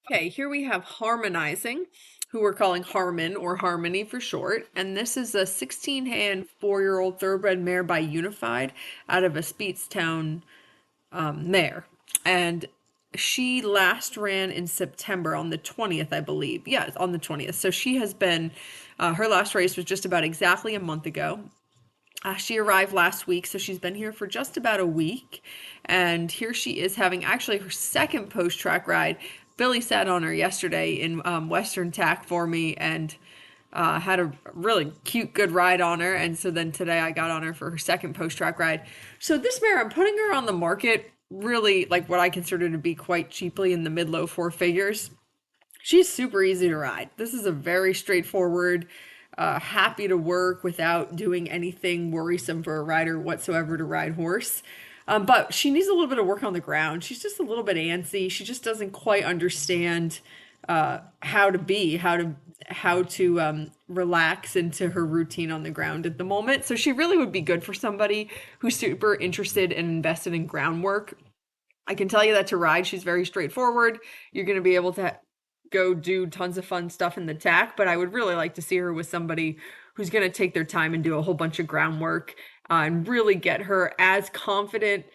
Okay, here we have Harmonizing, who we're calling Harmon or Harmony for short. And this is a 16-hand 4-year-old thoroughbred mare by Unified out of a Speedstown mare. And she last ran in September on the 20th, I believe. Yeah, on the 20th. So she has been, her last race was just about exactly a month ago. She arrived last week, so she's been here for just about a week. And here she is having actually her second post track ride. Billy sat on her yesterday in Western Tack for me and had a really cute, good ride on her. And so then today I got on her for her second post track ride. So this mare, I'm putting her on the market really like what I consider to be quite cheaply in the mid low four figures. She's super easy to ride. This is a very straightforward, happy to work without doing anything worrisome for a rider whatsoever to ride horse. But she needs a little bit of work on the ground. She's just a little bit antsy. She just doesn't quite understand how to relax into her routine on the ground at the moment. So she really would be good for somebody who's super interested and invested in groundwork. I can tell you that to ride, she's very straightforward. You're going to be able to go do tons of fun stuff in the tack, but I would really like to see her with somebody who's going to take their time and do a whole bunch of groundwork and really get her as confident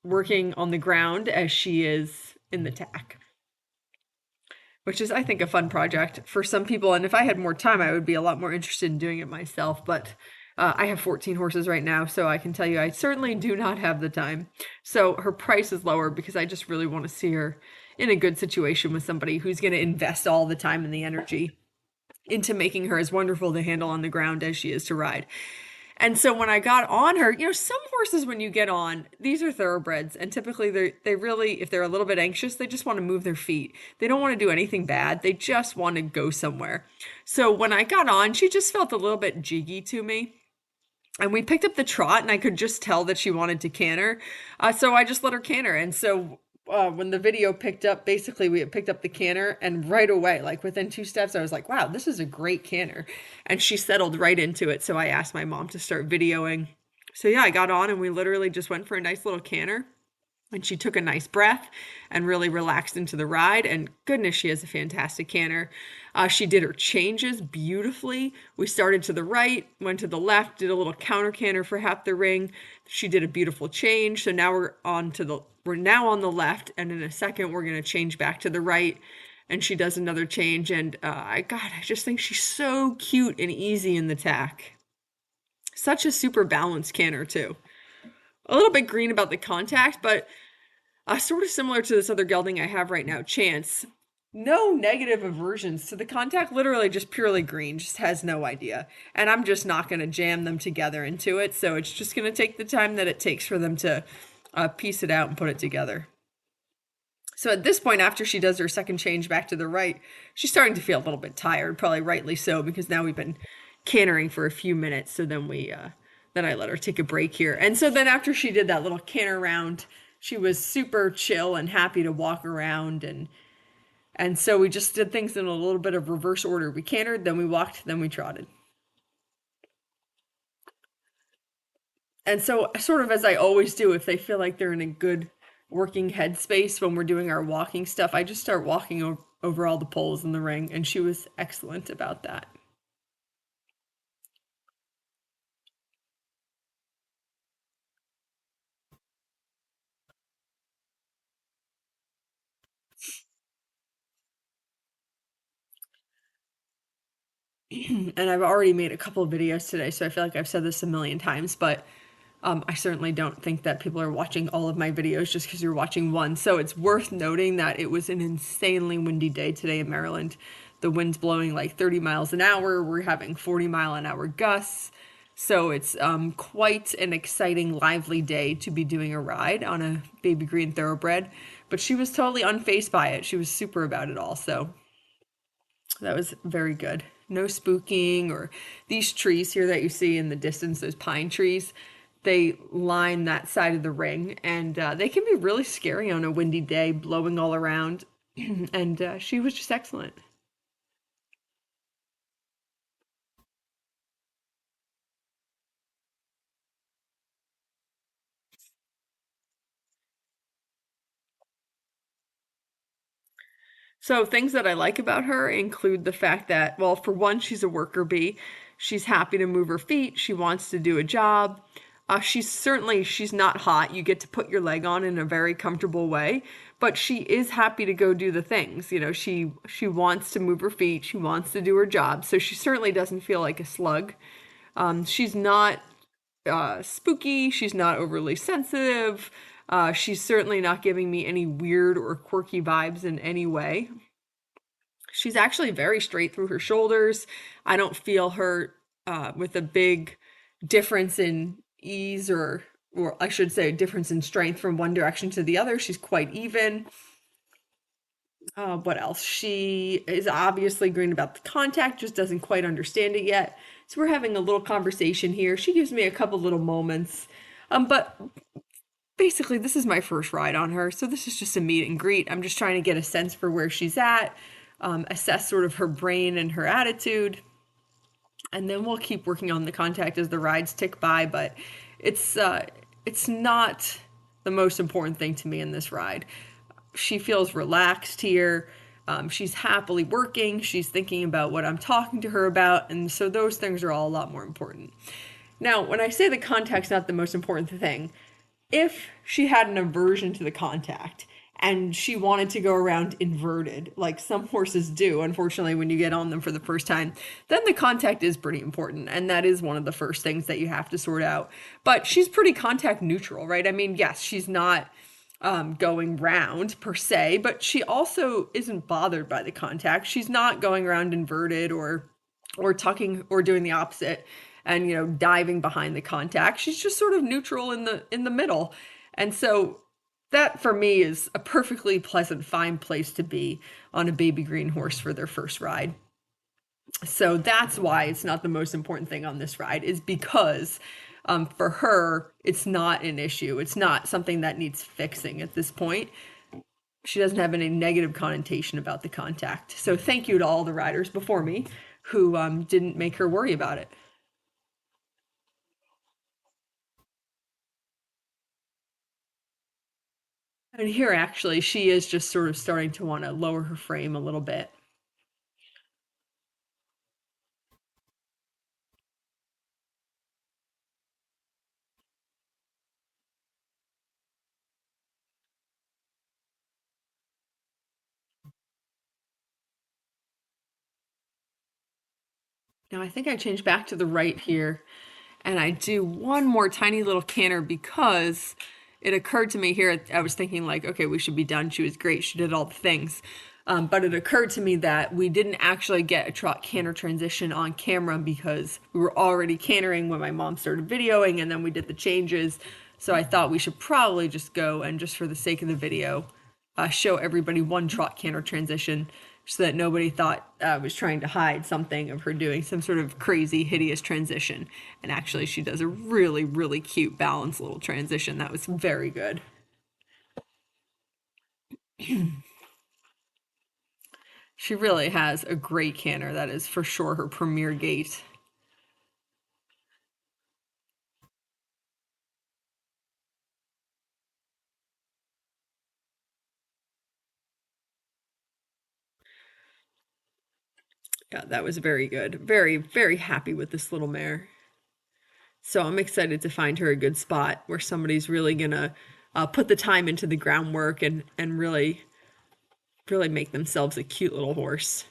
working on the ground as she is in the tack, which is, I think, a fun project for some people. And if I had more time, I would be a lot more interested in doing it myself. But I have 14 horses right now, so I can tell you I certainly do not have the time. So her price is lower because I just really want to see her in a good situation with somebody who's going to invest all the time and the energy into making her as wonderful to handle on the ground as she is to ride. And so when I got on her, some horses when you get on, these are thoroughbreds, and typically they really, if they're a little bit anxious, they just want to move their feet. They don't want to do anything bad. They just want to go somewhere. So when I got on, she just felt a little bit jiggy to me. And we picked up the trot, and I could just tell that she wanted to canter. So I just let her canter. And so when the video picked up, basically we had picked up the canter, and right away, like within 2 steps, I was like, wow, this is a great canter. And she settled right into it. So I asked my mom to start videoing. So yeah, I got on, and we literally just went for a nice little canter. And she took a nice breath and really relaxed into the ride. And goodness, she has a fantastic canter. She did her changes beautifully. We started to the right, went to the left, did a little counter canter for half the ring. She did a beautiful change. So now we're now on the left, and in a second we're gonna change back to the right. And she does another change. And I just think she's so cute and easy in the tack. Such a super balanced canter too. A little bit green about the contact, but sort of similar to this other gelding I have right now, Chance. No negative aversions to the contact, literally just purely green, just has no idea. And I'm just not going to jam them together into it, so it's just going to take the time that it takes for them to piece it out and put it together. So at this point, after she does her second change back to the right, she's starting to feel a little bit tired, probably rightly so, because now we've been cantering for a few minutes. So then I let her take a break here. And so then after she did that little canter round, she was super chill and happy to walk around. And so we just did things in a little bit of reverse order. We cantered, then we walked, then we trotted. And so, sort of as I always do, if they feel like they're in a good working headspace when we're doing our walking stuff, I just start walking over all the poles in the ring. And she was excellent about that. And I've already made a couple of videos today, so I feel like I've said this a million times, but I certainly don't think that people are watching all of my videos just because you're watching one. So it's worth noting that it was an insanely windy day today in Maryland. The wind's blowing like 30 miles an hour. We're having 40-mile-an-hour gusts. So it's quite an exciting, lively day to be doing a ride on a baby green thoroughbred. But she was totally unfazed by it. She was super about it all. So that was very good. No spooking or these trees here that you see in the distance, those pine trees, they line that side of the ring and they can be really scary on a windy day, blowing all around. And she was just excellent. So things that I like about her include the fact that, well, for one, she's a worker bee. She's happy to move her feet. She wants to do a job. She's not hot. You get to put your leg on in a very comfortable way, but she is happy to go do the things. You know, she wants to move her feet. She wants to do her job. So she certainly doesn't feel like a slug. She's not spooky. She's not overly sensitive. She's certainly not giving me any weird or quirky vibes in any way. She's actually very straight through her shoulders. I don't feel her with a big difference in ease or I should say, difference in strength from one direction to the other. She's quite even. What else? She is obviously green about the contact, just doesn't quite understand it yet. So we're having a little conversation here. She gives me a couple little moments. But basically, this is my first ride on her. So this is just a meet and greet. I'm just trying to get a sense for where she's at, assess sort of her brain and her attitude. And then we'll keep working on the contact as the rides tick by. But it's not the most important thing to me in this ride. She feels relaxed here. She's happily working. She's thinking about what I'm talking to her about. And so those things are all a lot more important. Now, when I say the contact's not the most important thing, if she had an aversion to the contact and she wanted to go around inverted, like some horses do, unfortunately, when you get on them for the first time, then the contact is pretty important. And that is one of the first things that you have to sort out. But she's pretty contact neutral, right? I mean, yes, she's not going round per se, but she also isn't bothered by the contact. She's not going around inverted or tucking or doing the opposite and diving behind the contact. She's just sort of neutral in the middle. And so that for me is a perfectly pleasant, fine place to be on a baby green horse for their first ride. So that's why it's not the most important thing on this ride, is because for her, it's not an issue. It's not something that needs fixing at this point. She doesn't have any negative connotation about the contact. So thank you to all the riders before me who didn't make her worry about it. And here, actually, she is just sort of starting to want to lower her frame a little bit. Now, I think I changed back to the right here, and I do one more tiny little canter because it occurred to me here. I was thinking, like, okay, we should be done. She was great. She did all the things. But it occurred to me that we didn't actually get a trot canter transition on camera because we were already cantering when my mom started videoing, and then we did the changes. So I thought we should probably just go and, just for the sake of the video, show everybody one trot canter transition so that nobody thought I was trying to hide something of her doing some sort of crazy, hideous transition. And actually, she does a really, really cute, balanced little transition. That was very good. She really has a great canter. That is for sure her premier gait. Yeah, that was very good. Very, very happy with this little mare. So I'm excited to find her a good spot where somebody's really gonna put the time into the groundwork and really, really make themselves a cute little horse.